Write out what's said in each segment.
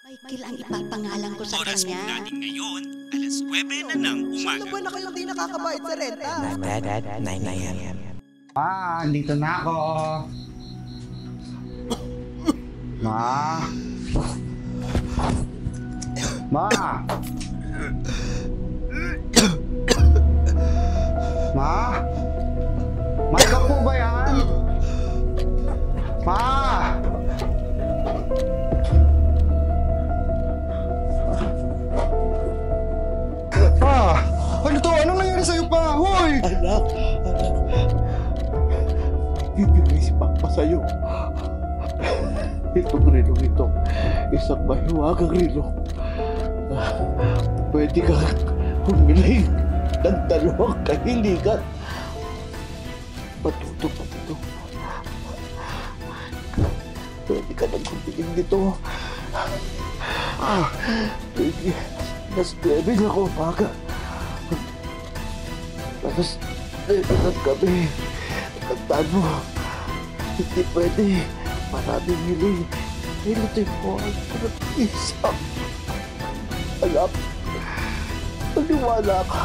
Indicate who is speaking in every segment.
Speaker 1: Michael ang ipapangalan ko sa
Speaker 2: Oras po
Speaker 1: kanya.
Speaker 2: natin ngayon, alas 9 na ng
Speaker 3: Saan
Speaker 2: umaga.
Speaker 3: ba na kayong di nakakabayad sa renta?
Speaker 4: Dad, 9 a.m.
Speaker 5: Ma, andito na ako. Ma. Ma. Ma. Ma, ikaw po ba yan? Ma. Pa! Ano to? Anong nangyari sa'yo pa? Hoy!
Speaker 4: Anak. Bibigay si Papa sa'yo. Itong rilong ito, isang mahiwagang rilong. Pwede kang humiling ng 2 kahiligan. Matutupad ito. Pwede ka nang humiling nito. Pwede. Mas 9 na ako umaga. Tapos 9 ng gabi. Tandaan mo, hindi pwede. Maraming hiling. Hilutin mo ang isa. Alam, maniwala ka.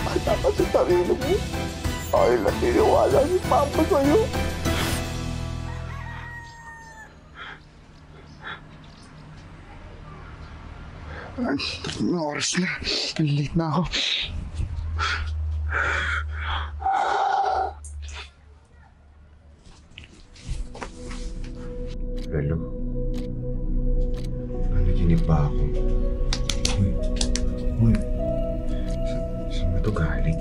Speaker 4: Maniwala ka sa sarili mo. Ay, naniniwala si Papa sa'yo.
Speaker 5: Ang oras na. Ang late na ako.
Speaker 6: Lalo, nanaginip ba ako? Uy, saan ba ito galing?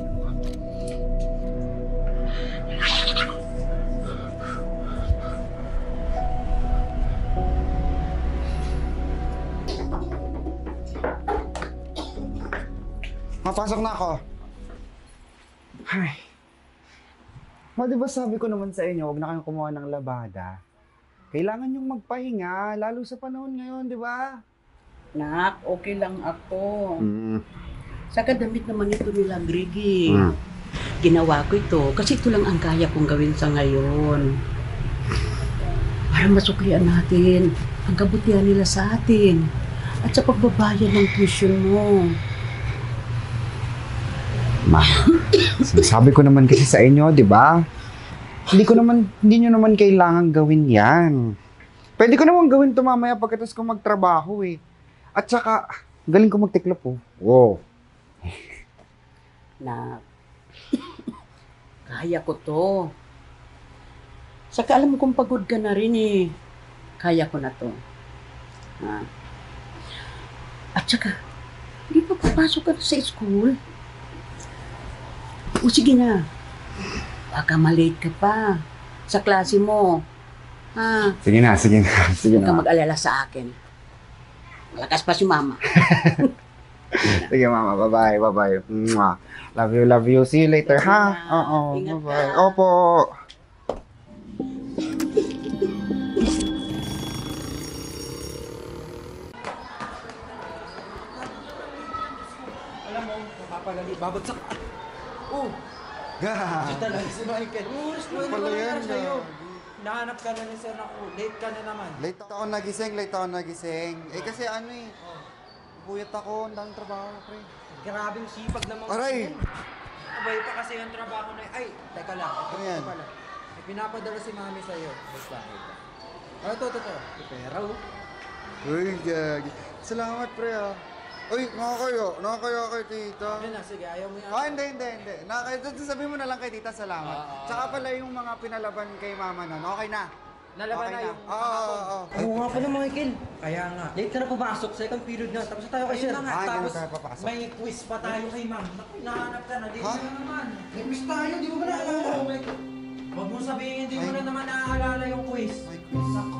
Speaker 5: Mapasok na ako. Ay. Ma, di ba sabi ko naman sa inyo, huwag na kayong kumuha ng labada. Kailangan yung magpahinga, lalo sa panahon ngayon, di ba?
Speaker 1: Nak, okay lang ako. Saka damit naman ito nila, Griggy. Ginawa ko ito kasi ito lang ang kaya kong gawin sa ngayon. Para masuklian natin ang kabutihan nila sa atin at sa pagbabayad ng tuition mo.
Speaker 5: Ma, sabi ko naman kasi sa inyo, di ba? Hindi nyo naman kailangan gawin yan. Pwede ko naman gawin ito mamaya pagkatapos ko magtrabaho eh. At saka, galing ko magtiklop oh. Wow.
Speaker 1: Na, kaya ko to. Saka alam kong pagod ka na rin eh. Kaya ko na to. Ha? At saka, hindi pa papasok ka na sa school. O sige na. Baka malate ka pa sa klase mo. Ha?
Speaker 5: Sige na.
Speaker 1: Huwag ka mag-alala sa akin. Malakas pa si Mama.
Speaker 5: Sige mama, bye-bye. Mwah. Love you. See you later,
Speaker 1: Sige
Speaker 5: ha?
Speaker 1: na.
Speaker 5: Oo,
Speaker 1: Ingat
Speaker 5: bye-bye.
Speaker 1: ka.
Speaker 5: Opo.
Speaker 3: Alam mo, mapapagali, babagsak. Oh, ito talaga si Michael. Oras mo, hindi ko
Speaker 5: Pala yan,
Speaker 3: nangyari sa'yo.
Speaker 5: gagi.
Speaker 3: Nahanap ka na ni Sir ako. Late ka na naman.
Speaker 5: Late ako nagising. Eh kasi ano eh, buyat ako, ang daming trabaho, pre.
Speaker 3: Grabing sipag naman.
Speaker 5: Aray!
Speaker 3: Abay pa kasi yung trabaho na ay, teka lang.
Speaker 5: Ano yan?
Speaker 3: Pala. May pinapadala si Mami sa'yo. Basta. Ito. Ito pera oh.
Speaker 5: Uy, gagi. Salamat, pre, ah. Uy, nakakaya kay tita.
Speaker 3: Ano na, sige, ayaw mo yan.
Speaker 5: Hindi. Sabihin mo na lang kay tita, salamat. Tsaka pala yung mga pinalaban kay mama nun, okay na.
Speaker 3: Nalaban
Speaker 5: Okay
Speaker 3: na
Speaker 5: na.
Speaker 3: yung
Speaker 5: Oo.
Speaker 7: Oo nga pala, Michael.
Speaker 3: Kaya nga.
Speaker 7: Late ka na pumasok, second period na. Tapos tayo kay
Speaker 3: Ayun
Speaker 7: Sir.
Speaker 3: na nga.
Speaker 5: Hindi
Speaker 3: Tapos
Speaker 5: na tayo papasok.
Speaker 3: may quiz pa tayo kay Ma'am. Naku, nahanap ka na. Di
Speaker 5: Ha?
Speaker 3: mo na naman.
Speaker 7: May quiz tayo, di mo ba naalala?
Speaker 3: Oo, may... Huwag mo sabihin, hindi mo na naman naaalala yung quiz.
Speaker 5: May quiz.
Speaker 3: Naku.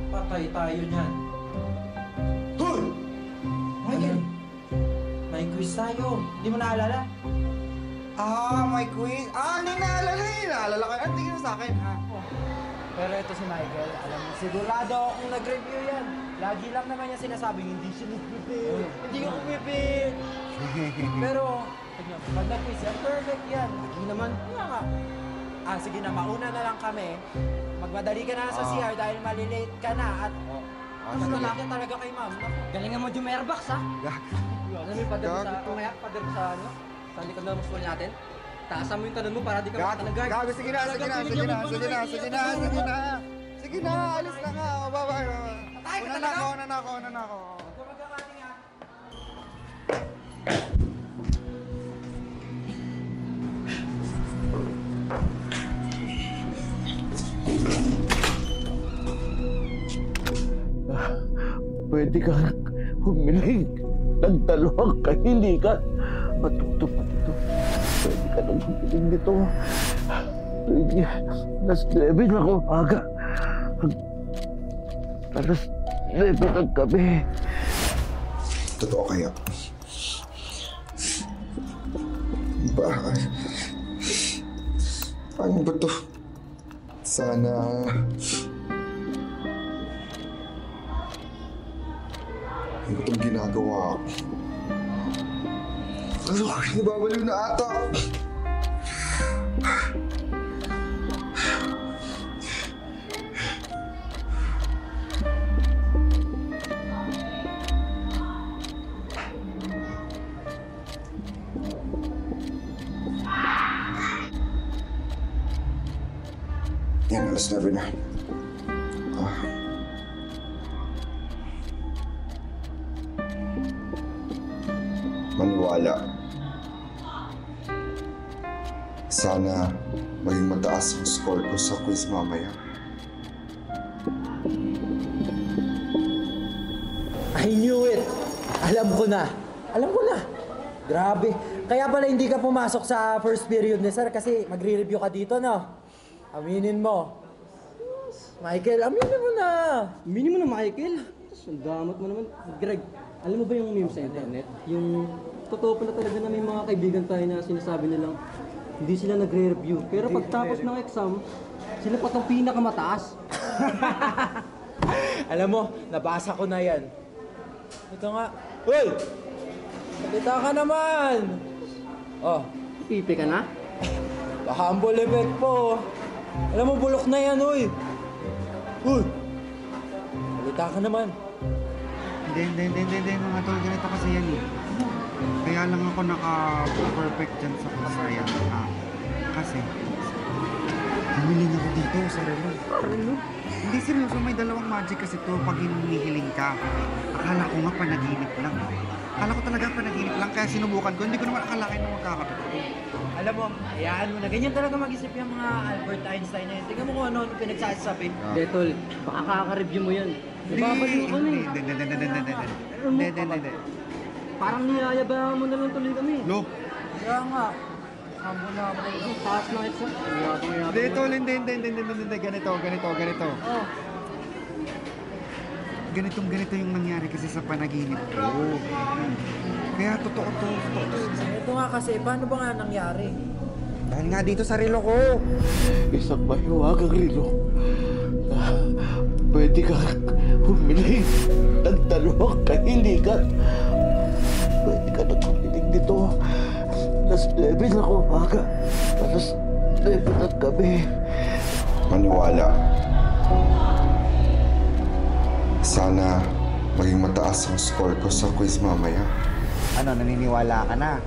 Speaker 3: Patay tayo niyan.
Speaker 5: Hoy!
Speaker 3: Michael, may quiz tayo. Hindi mo naalala?
Speaker 5: May quiz. Hindi naalala eh. Naalala ko. Tingin mo sa akin, ha?
Speaker 3: Pero ito si Michael, alam mo, sigurado akong nag-review yan. Lagi lang naman niya sinasabing hindi siya nag-prepare. Hindi ako prepare. Pero, tignan, pag nag-quiz yan, perfect yan. Lagi naman, kaya nga. Sige na, mauna na lang kami. Magmadali ka na sa CR dahil malilate ka na at Mas lalaki talaga kay ma'am.
Speaker 7: Galingan mo Jumerbax, ha?
Speaker 3: Alam mo yung pader mo sa,
Speaker 5: Gago to.
Speaker 3: kaya pader mo sa ano? Sa likod ng school natin? Taasan mo yung tanong mo para di ka makatalaga.
Speaker 5: Gago, sige na. Sige na, alis na nga. Bye-bye. Una na ako.
Speaker 4: Pwede kang humiling ng dalawang kahiligan. Matutupad ito. Pwede ka nang humiling nito. Pwede. Alas 9 na ako aga. Alas 9 ng gabi.
Speaker 5: Totoo kaya? Bakit? Paano ba to? Sana... Ano itong ginagawa ko? Nababaliw na ata! Yan, alas 9 na. Maniwala. Sana maging mataas ang score ko sa quiz mamaya.
Speaker 3: I knew it! Alam ko na! Grabe. Kaya pala hindi ka pumasok sa first period ni sir kasi magre-review ka dito, no? Aminin mo. Michael, aminin mo na!
Speaker 7: Aminin mo na, Michael. Ang damot mo naman. Greg, alam mo ba yung meme sa internet? Yung totoo pala talaga na may mga kaibigan tayo na sinasabi nilang hindi sila nagre-review. Pero pagtapos ng exam, sila pa itong pinakamataas.
Speaker 3: Alam mo, nabasa ko na yan. Ito nga. Uy! Salita ka naman! Oh,
Speaker 7: Pipi ka na?
Speaker 3: humble effect po. Alam mo, bulok na yan, uy! Uy! Salita ka naman.
Speaker 5: Hindi, mga tol, ganito kasi yan eh. Kaya lang ako naka-perfect dyan sa kasayan. Kasi, humiling ako dito sa relo. Hindi seryoso, may dalawang magic kasi to pag hinihiling ka. Akala ko nga panaginip lang. Akala ko talaga panaginip lang, kaya sinubukan ko. Hindi ko naman akalain na magkakatotoo.
Speaker 3: Alam mo, hayaan mo na. Ganyan talaga mag-isip yung mga Albert Einstein na yun. Tingnan mo kung ano pinagsasabi.
Speaker 7: Detol, baka kaka-review mo yan. Nababaliw ka na eh.
Speaker 5: Hindi.
Speaker 7: Parang niyayabangan mo na lang tuloy kami.
Speaker 5: Lo,
Speaker 3: Kaya nga, humble na ako.
Speaker 7: Yung taas na exam.
Speaker 5: hindi tol, hindi. Ganito.
Speaker 3: Oh,
Speaker 5: Ganito yung nangyari kasi sa panaginip ko. Kaya totoo to.
Speaker 3: ito nga kasi, paano ba nga nangyari?
Speaker 5: Dahil nga dito sa relo ko.
Speaker 4: Isang mahiwagang rilo. Pwede kang humiling ng dalawang kahiligan. Pwede ka nang humiling dito. Alas 9 na ako aga. Alas 9 ng gabi.
Speaker 5: Maniwala. Sana maging mataas ang score ko sa quiz mamaya. Ano, naniniwala ka na?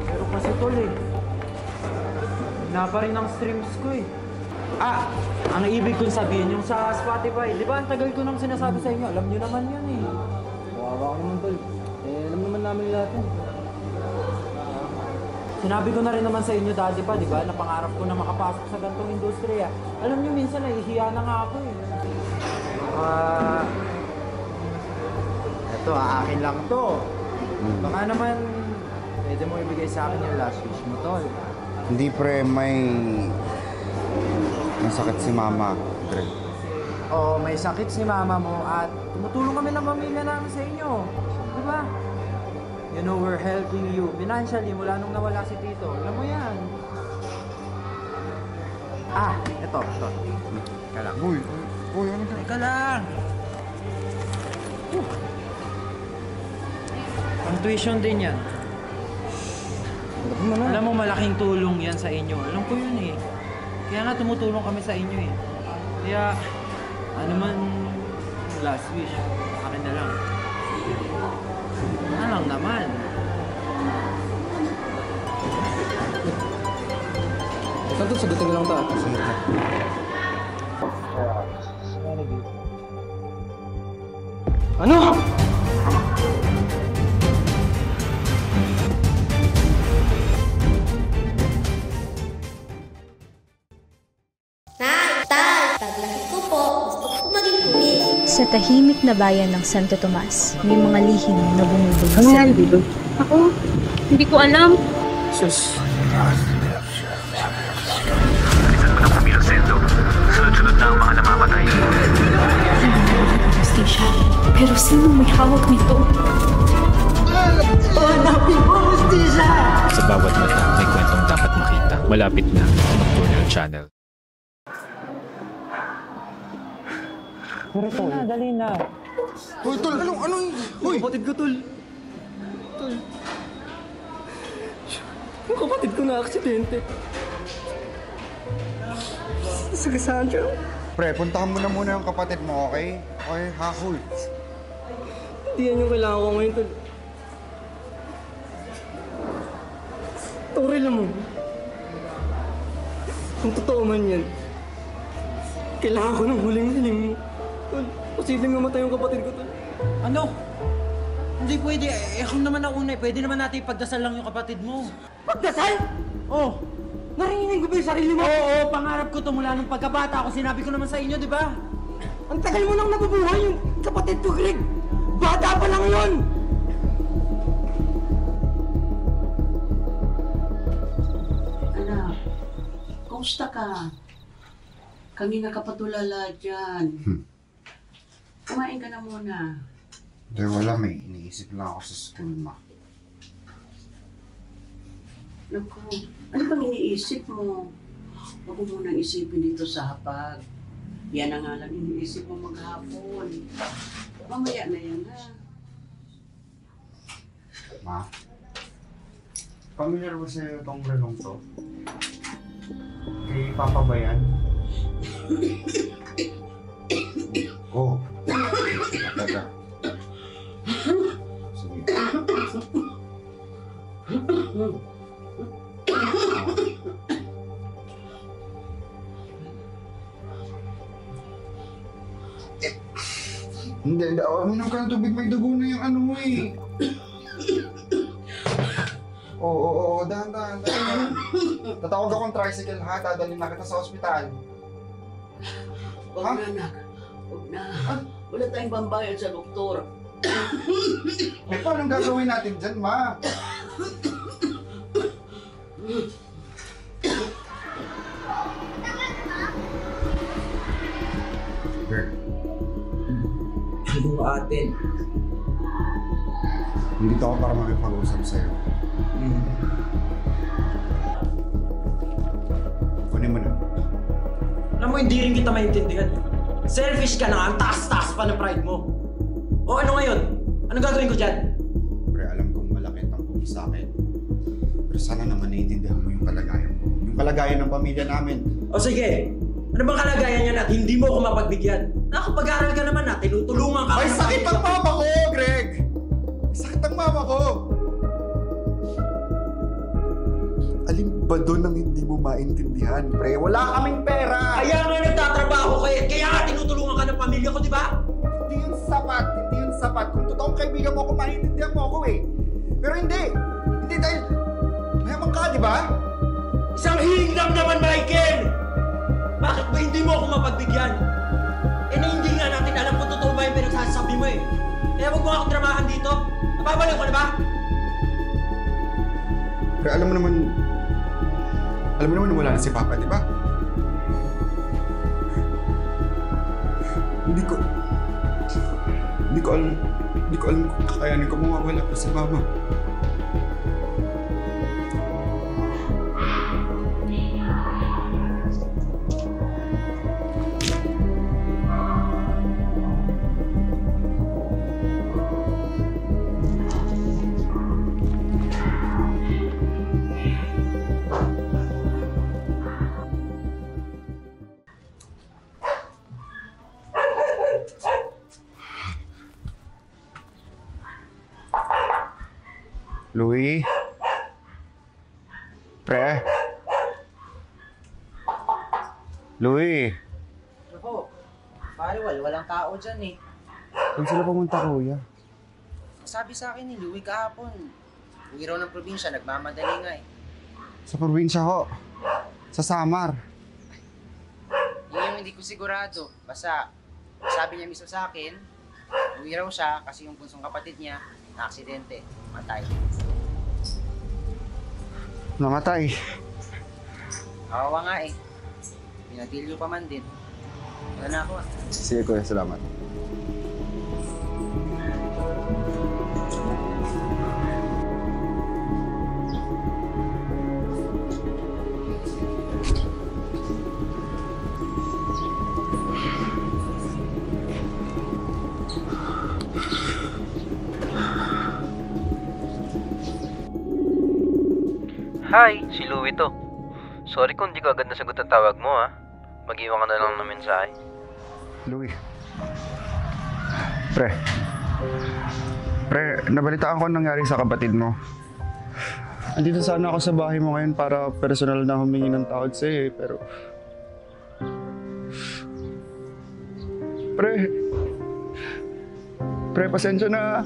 Speaker 3: Pero kasi tol eh, na pa rin ang streams ko eh. Ah, ang ibig kong sabihin yung sa Spotify. Di ba ang tagal ko nang sinasabi sa inyo? Alam nyo naman yun eh.
Speaker 7: Kawawa ka naman tol. Alam naman namin lahat yun.
Speaker 3: Sinabi ko na rin naman sa inyo dati pa, di ba? Na pangarap ko na makapasok sa gantong industriya. Alam nyo, minsan nahihiya na nga ako eh. Eto, akin lang to. Baka naman, pwede mo ibigay sa akin yung last wish mo, tol.
Speaker 5: Hindi pre, may sakit si mama. Pre.
Speaker 3: Oo, may sakit si mama mo at tumutulong kami ng pamilya namin sa inyo. Di ba? You know, we're helping you financially mula nung nawala si Tito. Alam mo yan. Ah, eto. Teka lang.
Speaker 5: Uy, ano ka?
Speaker 3: Teka lang. Ang tuition din yan. Alam mo, malaking tulong yan sa inyo. Alam ko yun eh. Kaya nga tumutulong kami sa inyo eh. Kaya, ano man last wish, akin na lang. Ano lang naman.
Speaker 7: Santo, sagutin ko lang ito. Ano?
Speaker 8: Paglaki ko po, gusto ko maging pulis.
Speaker 9: Sa tahimik na bayan ng Santo Tomas, may mga lihim na bumubulig sa bibig.
Speaker 10: Ako, hindi ko alam.
Speaker 7: Sus.
Speaker 2: Sunod-sunod na ang mga namamatay.
Speaker 10: Justisya. Pero sino may hawak nito?
Speaker 11: Sa bawat mata, may kwentong dapat makita. Malapit na sa Nocturnal Channel.
Speaker 3: Dali na.
Speaker 5: Hoy, tol, anong... Hoy!
Speaker 7: Kapatid ko, tol. Tol. Yung kapatid ko na aksidente. Sagasaan siya.
Speaker 5: Pre, puntahan mo na muna yung kapatid mo, okay? Okay, hakul.
Speaker 7: Hindi yan yung kailangan ko ngayon, tol. Toril mo. Kung totoo man yan, kailangan ko ng huling-hiling mo. Tol, posibleng mamatay yung kapatid ko, tol.
Speaker 3: Ano? Hindi pwede. Eh, kung naman ang una, pwede naman natin ipagdasal lang yung kapatid mo.
Speaker 7: Pagdasal?
Speaker 3: Oh!
Speaker 7: Narinig ko ba yung sarili mo?
Speaker 3: Oo, pangarap ko to mula nung pagkabata ko. Sinabi ko naman sa inyo, di ba?
Speaker 7: Ang tagal mo nang nabubuhay yung kapatid ko, Greg! Bata pa lang yun!
Speaker 1: Anak, kamusta ka? Kanina ka pa tulala dyan. Kumain ka na muna.
Speaker 5: Hindi, wala. May iniisip lang ako sa school, ma.
Speaker 1: Naku, ano bang iniisip mo? Huwag mo munang isipin dito sa hapag. Yan ang nga lang iniisip mo maghapon. Mamaya na yan, ha?
Speaker 5: Ma? Familiar ba sa'yo itong relong to? Kay Papa ba yan? Oh. Teka. Sige. Hindi, uminom ka ng tubig, may dugo na yung ano mo eh. Oo, dahan. Tatawag akong tricycle ha, dadalhin na kita sa ospital.
Speaker 1: Huwag na, anak. Huwag na. Wala tayong pambayad sa doktor.
Speaker 5: Eh, paano gagawin natin dyan, ma? Girl.
Speaker 3: Ano atin?
Speaker 5: Nandito ako para makipag-usap sa'yo. Kunin mo na.
Speaker 3: Alam mo, hindi rin kita maintindihan. Selfish ka na, ang taas-taas pa ng pride mo. O ano ngayon? Anong gagawin ko dyan?
Speaker 5: Pre, alam kong malaki ang tampong sa akin. Pero sana naman naiintindihan mo yung kalagayan mo. Yung kalagayan ng pamilya namin.
Speaker 3: O sige, ano bang kalagayan yan at hindi mo ako mapagbigyan? Nakapag-aaral ka naman na, tinutulungan ka.
Speaker 5: Ay, sakit ang mama ko, Greg! Sakit ang mama ko! Alin ba doon ang hindi mo maintindihan, pre? Wala kaming pera!
Speaker 3: Kaya nga nagtatrabaho kayo, kaya nga tinutulungan ka ng pamilya ko, di ba?
Speaker 5: Hindi yun sapat. Kung totoong kaibigan mo ako, maintindihan mo ako eh. Pero hindi dahil mayaman ka, di ba?
Speaker 3: Isang hiling lang naman, Michael! Bakit ba hindi mo ako mapagbigyan? Eh na hindi nga natin alam kung totoo ba yung pinagsasabi mo eh. Kaya huwag mo akong dramahan dito. Napabaliw ko na ba?
Speaker 5: Pero alam mo naman wala na si Papa, di ba? Hindi ko alam kung kakayanin ko mawawala pa si Mama. Louie? Pre? Louie?
Speaker 3: Ako, pare, walang tao dyan eh.
Speaker 5: Saan sila pumunta, kuya?
Speaker 3: Sabi sa akin ni Louie kahapon, uwi raw ng probinsya, nagmamadali nga eh.
Speaker 5: Sa probinsya ho. Sa Samar.
Speaker 3: Yun yung hindi ko sigurado. Basta, sabi niya mismo sa akin, uwi raw siya kasi yung bunsong kapatid niya, na-aksidente, matay.
Speaker 5: Namatay.
Speaker 3: Kawawa nga eh. Pinatilyo pa man din. Wala na ako ah.
Speaker 5: Sige, kuya. Salamat.
Speaker 12: Hi, si Louie to. Sorry kung di ko agad nasagot ang tawag mo ha. Mag-iwan ka na lang ng mensahe.
Speaker 5: Louie. Pre. Pre, nabalitaan ko ang nangyari sa kapatid mo. Andito sana ako sa bahay mo ngayon para personal na humingi ng tawad sa'yo eh, pero... Pre, pasensya na.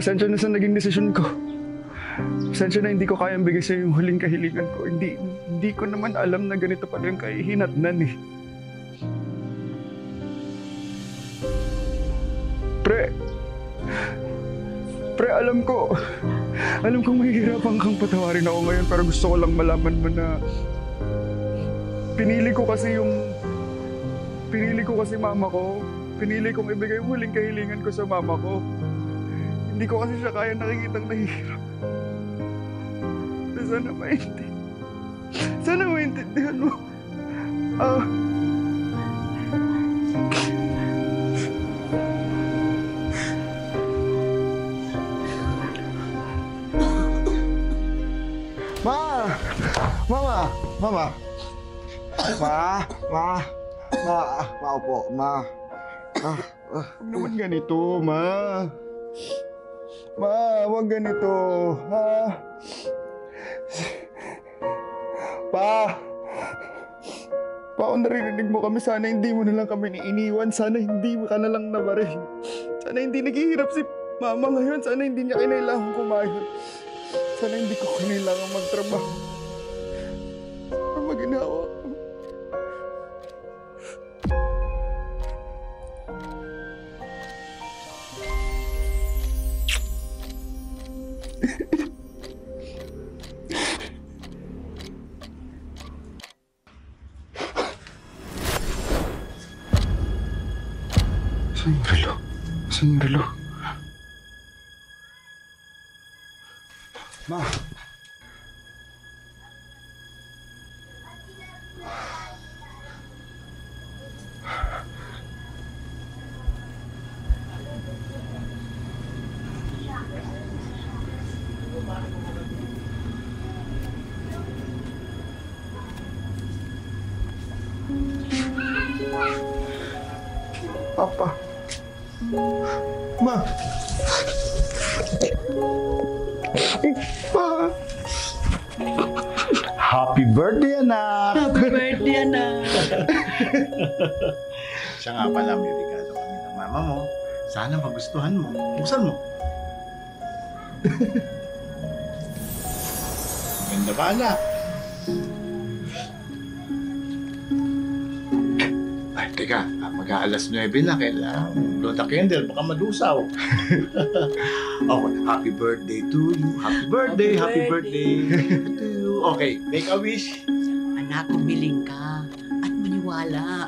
Speaker 5: Pasensya na sa naging desisyon ko. Pasensya na hindi ko kayang bigay sa'yo yung huling kahilingan ko. Hindi ko naman alam na ganito pala yung kahihinatnan eh. Pre, alam kong mahihirapan kang patawarin ako ngayon, pero gusto ko lang malaman mo na pinili ko kasi mama ko. Pinili kong ibigay yung huling kahilingan ko sa mama ko. Hindi ko kasi siya kaya nakikitang nahihirap. Sana maintindihan mo.
Speaker 4: Maupo, Ma.
Speaker 5: Huwag naman ganito, Ma. Huwag ganito, ha? Pa, kung naririnig mo kami, sana hindi mo na lang kami iniiwan. Sana hindi ka na lang nabaril. Sana hindi naghihirap si Mama ngayon. Sana hindi niya kinailangan kumain. Sana hindi ko kinailangan magtrabaho. Ano maginawa ko? Saan yung relo? Ma! Papa. Ma. Pa. Happy birthday, anak!
Speaker 1: Happy birthday, anak!
Speaker 13: Siya nga pala, may regalo kami ng mama mo. Sana magustuhan mo. Buksan mo. Ganda ba, anak? Ay, teka. Mag-aalas 9 na. Kailangan blow the candle. Baka madusaw. Okay. Happy birthday to you. Happy birthday. Happy birthday to you. Okay. Make a wish.
Speaker 1: Anak, umiling ka at maniwala.